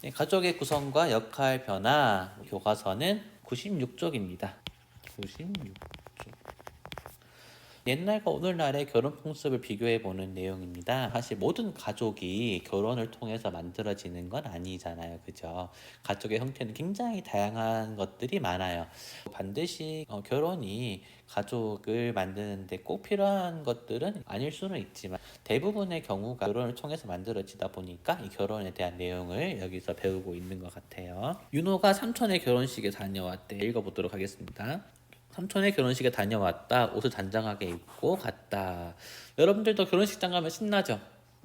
네, 가족의 구성과 역할 변화 교과서는 96쪽입니다. 96쪽. 옛날과 오늘날의 결혼 풍습을 비교해 보는 내용입니다. 사실 모든 가족이 결혼을 통해서 만들어지는 건 아니잖아요. 그죠? 가족의 형태는 굉장히 다양한 것들이 많아요. 반드시 결혼이 가족을 만드는데 꼭 필요한 것들은 아닐 수는 있지만 대부분의 경우가 결혼을 통해서 만들어지다 보니까 이 결혼에 대한 내용을 여기서 배우고 있는 것 같아요. 윤호가 삼촌의 결혼식에 다녀왔대. 읽어보도록 하겠습니다. 삼촌의 결혼식에 다녀왔다. 옷을 단정하게 입고 갔다. 여러분들도 결혼식장 가면 신나죠?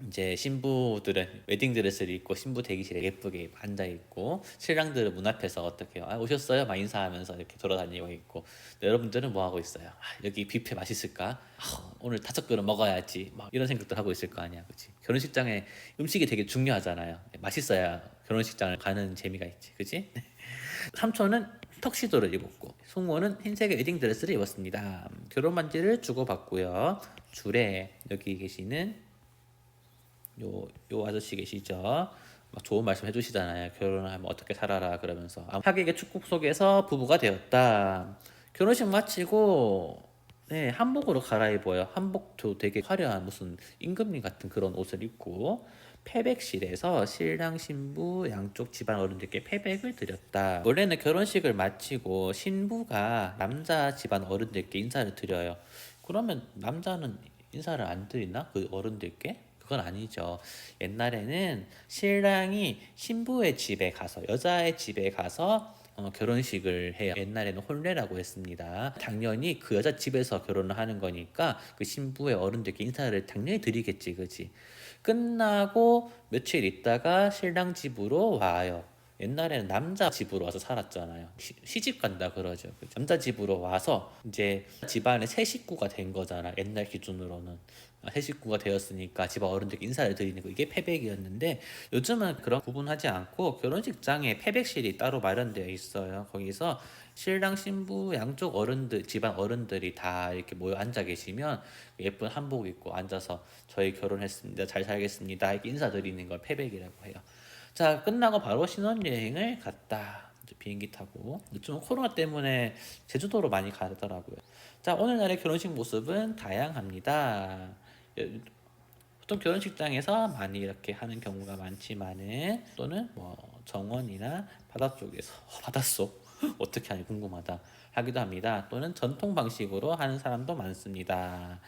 이제 신부들은 웨딩드레스를 입고 신부 대기실에 예쁘게 앉아 있고 신랑들은 문 앞에서 어떻게 해요? 아, 오셨어요? 막 인사하면서 이렇게 돌아다니고 있고 여러분들은 뭐 하고 있어요? 아, 여기 뷔페 맛있을까? 아, 오늘 5그릇 먹어야지. 막 이런 생각들 하고 있을 거 아니야, 그렇지? 결혼식장에 음식이 되게 중요하잖아요. 맛있어야 결혼식장을 가는 재미가 있지, 그렇지? 삼촌은 턱시도를 입었고 숙모는 흰색의 웨딩드레스를 입었습니다. 결혼 반지를 주고받고요. 줄에 여기 계시는 요 아저씨 계시죠? 막 좋은 말씀 해주시잖아요. 결혼을 하면 어떻게 살아라 그러면서 하객의 축복 속에서 부부가 되었다. 결혼식 마치고 네, 한복으로 갈아입어요. 한복도 되게 화려한 무슨 임금님 같은 그런 옷을 입고 패백실에서 신랑 신부 양쪽 집안 어른들께 패백을 드렸다. 원래는 결혼식을 마치고 신부가 남자 집안 어른들께 인사를 드려요. 그러면 남자는 인사를 안 드리나? 그 어른들께? 그건 아니죠. 옛날에는 신랑이 신부의 집에 가서 여자의 집에 가서 결혼식을 해요. 옛날에는 혼례라고 했습니다. 당연히 그 여자 집에서 결혼을 하는 거니까 그 신부의 어른들께 인사를 당연히 드리겠지, 그지? 끝나고 며칠 있다가 신랑 집으로 와요. 옛날에는 남자 집으로 와서 살았잖아요. 시집 간다 그러죠. 남자 집으로 와서 이제 집안의 새 식구가 된 거잖아. 옛날 기준으로는. 새 식구가 되었으니까 집 어른들께 인사를 드리는 거 이게 패백이었는데 요즘은 그런 구분하지 않고 결혼식장에 패백실이 따로 마련되어 있어요. 거기서 신랑 신부 양쪽 어른들 집안 어른들이 다 이렇게 모여 앉아 계시면 예쁜 한복 입고 앉아서 저희 결혼했습니다. 잘 살겠습니다. 이렇게 인사드리는 걸 패백이라고 해요. 자, 끝나고 바로 신혼여행을 갔다. 비행기 타고. 요즘 코로나 때문에 제주도로 많이 가더라고요. 자, 오늘날의 결혼식 모습은 다양합니다. 보통 결혼식장에서 많이 이렇게 하는 경우가 많지만은 또는 뭐 정원이나 바닷속에서 바닷속 어떻게 하는지 궁금하다 하기도 합니다. 또는 전통 방식으로 하는 사람도 많습니다.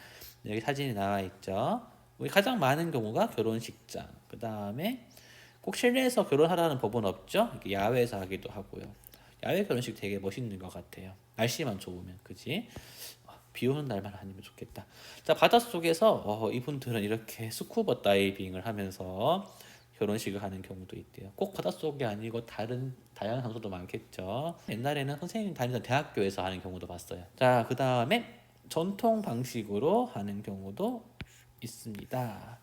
여기 사진이 나와 있죠. 우리 가장 많은 경우가 결혼식장. 그 다음에 꼭 실내에서 결혼하라는 법은 없죠. 이렇게 야외에서 하기도 하고요. 야외 결혼식 되게 멋있는 것 같아요. 날씨만 좋으면, 그지? 비 오는 날만 아니면 좋겠다. 자, 바닷속에서 이분들은 이렇게 스쿠버 다이빙을 하면서 결혼식을 하는 경우도 있대요. 꼭 바닷속이 아니고 다른 다양한 장소도 많겠죠. 옛날에는 선생님 다니던 대학교에서 하는 경우도 봤어요. 자, 그 다음에 전통 방식으로 하는 경우도 있습니다.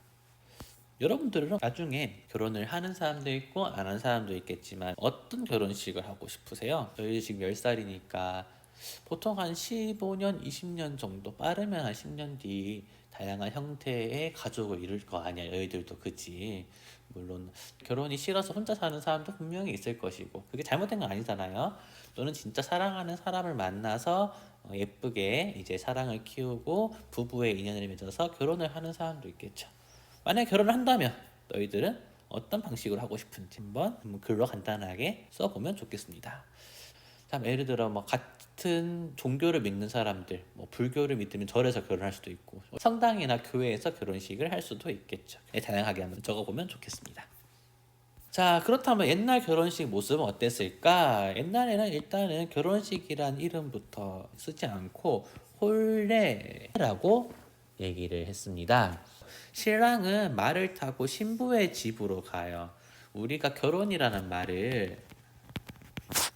여러분들은 나중에 결혼을 하는 사람도 있고 안 하는 사람도 있겠지만 어떤 결혼식을 하고 싶으세요? 저희 지금 10살이니까 보통 한 15년, 20년 정도 빠르면 한 10년 뒤 다양한 형태의 가족을 이룰 거 아니야. 너희들도 그치? 물론 결혼이 싫어서 혼자 사는 사람도 분명히 있을 것이고 그게 잘못된 건 아니잖아요. 또는 진짜 사랑하는 사람을 만나서 예쁘게 이제 사랑을 키우고 부부의 인연을 맺어서 결혼을 하는 사람도 있겠죠. 만약에 결혼을 한다면 너희들은 어떤 방식으로 하고 싶은지 한번 글로 간단하게 써보면 좋겠습니다. 참 예를 들어 뭐 같은 종교를 믿는 사람들, 뭐 불교를 믿으면 절에서 결혼할 수도 있고 성당이나 교회에서 결혼식을 할 수도 있겠죠. 다양하게 한번 적어보면 좋겠습니다. 자, 그렇다면 옛날 결혼식 모습은 어땠을까? 옛날에는 일단은 결혼식이란 이름부터 쓰지 않고 홀례라고 얘기를 했습니다. 신랑은 말을 타고 신부의 집으로 가요. 우리가 결혼이라는 말을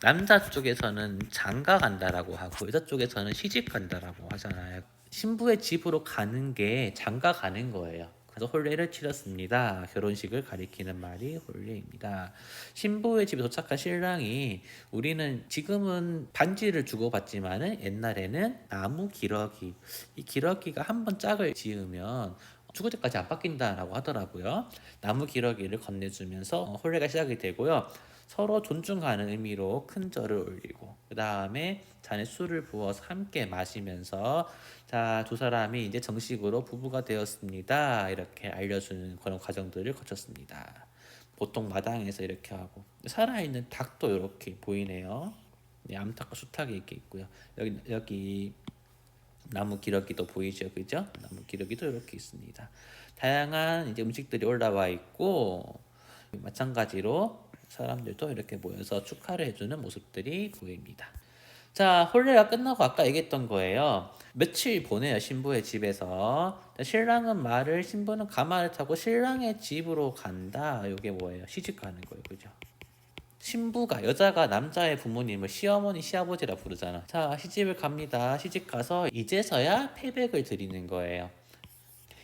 남자 쪽에서는 장가 간다라고 하고 여자 쪽에서는 시집 간다라고 하잖아요. 신부의 집으로 가는 게 장가 가는 거예요. 그래서 혼례를 치렀습니다. 결혼식을 가리키는 말이 혼례입니다. 신부의 집에 도착한 신랑이 우리는 지금은 반지를 주고받지만은 옛날에는 나무 기러기 이 기러기가 한 번 짝을 지으면 죽을 때까지 안 바뀐다라고 하더라고요. 나무 기러기를 건네주면서 혼례가 시작이 되고요. 서로 존중하는 의미로 큰 절을 올리고 그 다음에 잔에 술을 부어서 함께 마시면서 자, 두 사람이 이제 정식으로 부부가 되었습니다. 이렇게 알려주는 그런 과정들을 거쳤습니다. 보통 마당에서 이렇게 하고 살아있는 닭도 이렇게 보이네요. 네, 암탉과 수탉이 이렇게 있고요. 여기 나무 기러기도 보이죠, 그죠? 나무 기러기도 이렇게 있습니다. 다양한 이제 음식들이 올라와 있고 마찬가지로 사람들도 이렇게 모여서 축하를 해주는 모습들이 보입니다. 자, 혼례가 끝나고 아까 얘기했던 거예요. 며칠 보내요, 신부의 집에서. 신랑은 말을, 신부는 가마를 타고 신랑의 집으로 간다. 이게 뭐예요? 시집 가는 거예요, 그죠? 신부가, 여자가 남자의 부모님을 시어머니, 시아버지라 부르잖아. 자, 시집을 갑니다. 시집 가서 이제서야 패백을 드리는 거예요.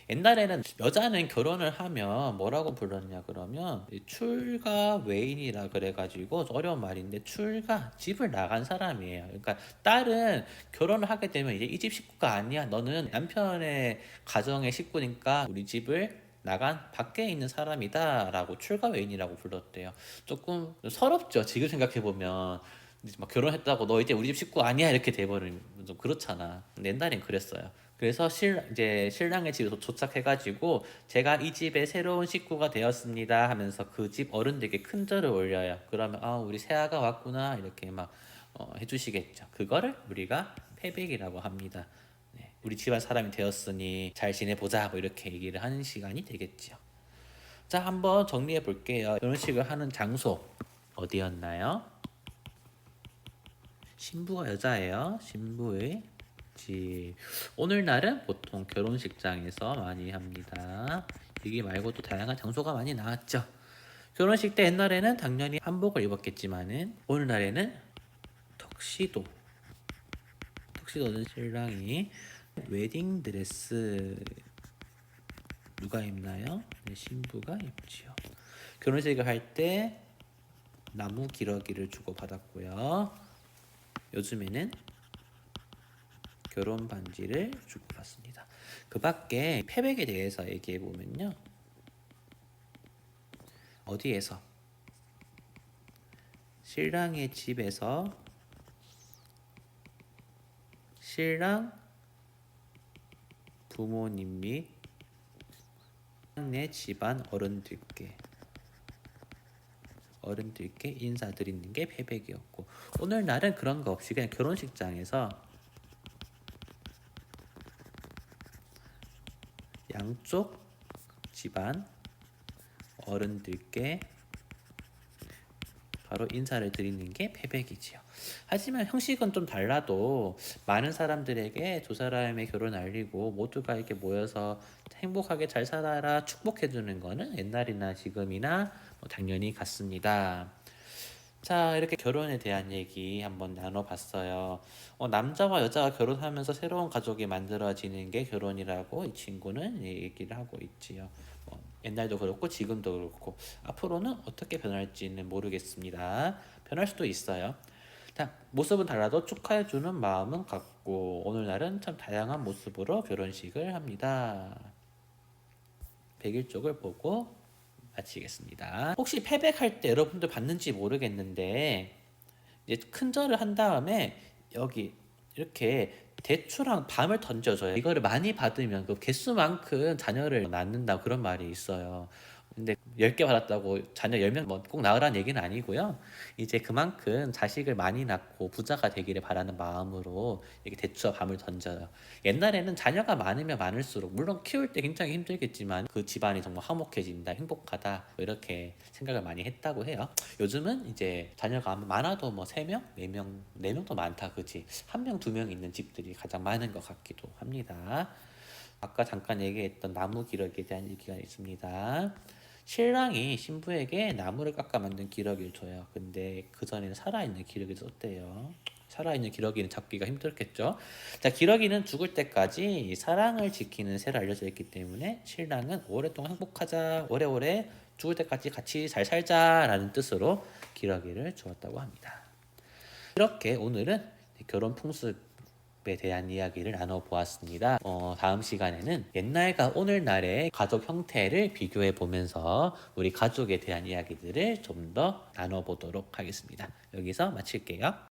옛날에는 여자는 결혼을 하면 뭐라고 불렀냐 그러면 출가 외인이라 그래가지고 어려운 말인데, 출가, 집을 나간 사람이에요. 그러니까 딸은 결혼을 하게 되면 이제 이 집 식구가 아니야, 너는 남편의 가정의 식구니까 우리 집을 나간 밖에 있는 사람이다 라고 출가 외인이라고 불렀대요. 조금 서럽죠, 지금 생각해보면. 이제 막 결혼했다고 너 이제 우리 집 식구 아니야 이렇게 돼버리면 좀 그렇잖아. 근데 옛날엔 그랬어요. 그래서 이제 신랑의 집에 도착해가지고 제가 이 집의 새로운 식구가 되었습니다 하면서 그 집 어른들에게 큰 절을 올려요. 그러면 아, 우리 새아가 왔구나 이렇게 막 해주시겠죠. 그거를 우리가 패백이라고 합니다. 네, 우리 집안 사람이 되었으니 잘 지내보자 뭐 이렇게 얘기를 하는 시간이 되겠죠. 자, 한번 정리해 볼게요. 결혼식을 하는 장소 어디였나요? 신부가 여자예요. 신부의 집. 오늘날은 보통 결혼식장에서 많이 합니다. 여기 말고도 다양한 장소가 많이 나왔죠. 결혼식 때 옛날에는 당연히 한복을 입었겠지만은 오늘날에는 턱시도. 턱시도는 신랑이 웨딩 드레스 누가 입나요? 네, 신부가 입지요. 결혼식을 할 때 나무 기러기를 주고 받았고요. 요즘에는 결혼 반지를 주고받습니다. 그 밖에 패백에 대해서 얘기해 보면요. 어디에서? 신랑의 집에서 신랑 부모님 및 내 집안 어른들께 인사드리는 게 패백이었고, 오늘날은 그런 거 없이 그냥 결혼식장에서 양쪽 집안 어른들께 바로 인사를 드리는 게 패백이지요. 하지만 형식은 좀 달라도 많은 사람들에게 두 사람의 결혼을 알리고 모두가 이렇게 모여서 행복하게 잘 살아라 축복해주는 거는 옛날이나 지금이나 당연히 같습니다. 자, 이렇게 결혼에 대한 얘기 한번 나눠봤어요. 남자와 여자가 결혼하면서 새로운 가족이 만들어지는 게 결혼이라고 이 친구는 얘기를 하고 있지요. 옛날도 그렇고 지금도 그렇고 앞으로는 어떻게 변할지는 모르겠습니다. 변할 수도 있어요. 자, 모습은 달라도 축하해주는 마음은 같고 오늘날은 참 다양한 모습으로 결혼식을 합니다. 100일 쪽을 보고 마치겠습니다. 혹시 패백할 때 여러분들 봤는지 모르겠는데 이제 큰절을 한 다음에 여기 이렇게 대추랑 밤을 던져줘요. 이거를 많이 받으면 그 개수만큼 자녀를 낳는다 그런 말이 있어요. 근데 10개 받았다고 자녀 10명 꼭 낳으라는 얘기는 아니고요. 이제 그만큼 자식을 많이 낳고 부자가 되기를 바라는 마음으로 이렇게 대추와 밤을 던져요. 옛날에는 자녀가 많으면 많을수록 물론 키울 때 굉장히 힘들겠지만 그 집안이 정말 화목해진다, 행복하다 뭐 이렇게 생각을 많이 했다고 해요. 요즘은 이제 자녀가 많아도 뭐 3명, 4명, 4명도 많다 그지? 1명, 2명 있는 집들이 가장 많은 것 같기도 합니다. 아까 잠깐 얘기했던 나무 기러기에 대한 얘기가 있습니다. 신랑이 신부에게 나무를 깎아 만든 기러기를 줘요. 근데 그전에는 살아있는 기러기를 썼대요. 살아있는 기러기는 잡기가 힘들겠죠. 자, 기러기는 죽을 때까지 사랑을 지키는 새로 알려져 있기 때문에 신랑은 오랫동안 행복하자, 오래오래 죽을 때까지 같이 잘 살자라는 뜻으로 기러기를 주었다고 합니다. 이렇게 오늘은 결혼 풍습 에 대한 이야기를 나눠보았습니다. 다음 시간에는 옛날과 오늘날의 가족 형태를 비교해 보면서 우리 가족에 대한 이야기들을 좀 더 나눠보도록 하겠습니다. 여기서 마칠게요.